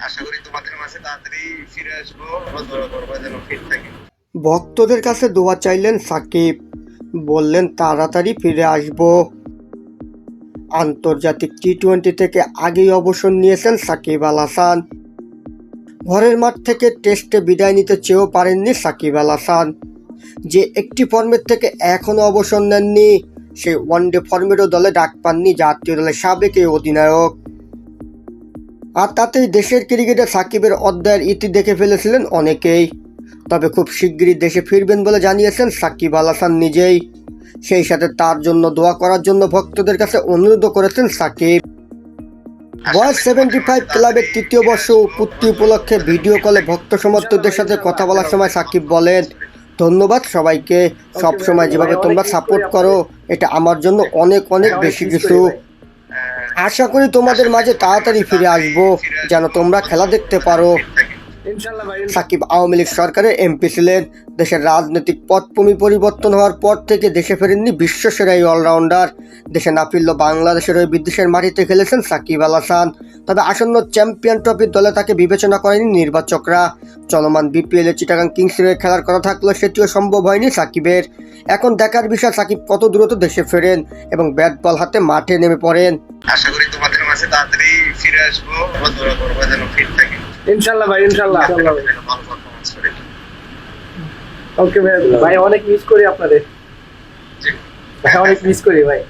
আশা করি তোমাদের মাঝে তাড়াতাড়ি ফিরে আসবো। দোয়া করবো যেন ফিট থাকি। ভক্তদের কাছে দোয়া চাইলেন সাকিব, বললেন তাড়াতাড়ি ফিরে আসব। আন্তর্জাতিক টি-20 থেকে আগেই অবসর নিয়েছেন সাকিব আল হাসান। ঘরের মাঠ থেকে টেস্টে বিদায় নিতে চেয়েও পারেননি সাকিব আল হাসান। যে একটি ফর্মেট থেকে এখনও অবসর নেননি, সেই ওয়ানডে ফর্মেটও দলে ডাক পাননি জাতীয় দলের সাবেক এই অধিনায়ক। আর তাতেই দেশের ক্রিকেটে সাকিবের অধ্যায়ের ইতি দেখে ফেলেছিলেন অনেকেই। তবে খুব শিগগিরই দেশে ফিরবেন বলে জানিয়েছেন সাকিব আল হাসান নিজেই। সেই সাথে তার জন্য দোয়া করার জন্য ভক্তদের কাছে অনুরোধ করেছেন সাকিব। বয়স 75 ক্লাবের তৃতীয় বর্ষ পূর্তি উপলক্ষে ভিডিও কলে ভক্ত সমর্থকদের সাথে কথা বলার সময় সাকিব বলেন, ধন্যবাদ সবাইকে, সব সময় যেভাবে তোমরা সাপোর্ট করো, এটা আমার জন্য অনেক অনেক বেশি কিছু। আশা করি তোমাদের মাঝে তাড়াতাড়ি ফিরে আসবো, যেন তোমরা খেলা দেখতে পারো। ইনশাল্লাহ ভাই। সাকিব আওয়ামী লীগ সরকারের এমপি ছিলেন। দেশের রাজনৈতিক পটভূমি পরিবর্তন হওয়ার পর থেকে দেশে ফেরেননি বিশ্বসেরা এই অলরাউন্ডার। দেশে না ফিরলেও বাংলাদেশের ওই বিদেশের মাটিতে খেলেছেন সাকিব আল হাসান। তবে আসন্ন চ্যাম্পিয়ন ট্রফির দলে তাকে বিবেচনা করেনি নির্বাচকরা। চলমান বিপিএল এ চিটাগাং কিংসের হয়ে খেলার কথা থাকলেও সেটিও সম্ভব হয়নি সাকিবের। এখন দেখার বিষয় সাকিব কত দ্রুত দেশে ফেরেন এবং ব্যাট বল হাতে মাঠে নেমে পড়েন। আশা করি তোমাদের মাঝে তাড়াতাড়ি ফিরে আসবো। দোয়া করবো যেন ফিট থাকি। ইনশাল্লাহ ভাই, ইনশাল্লাহ। ভালো পারফরমেন্স করি। ওকে ভাই, ভাই অনেক মিস করি আপনাদের। জি। ভাই অনেক মিস করি ভাই।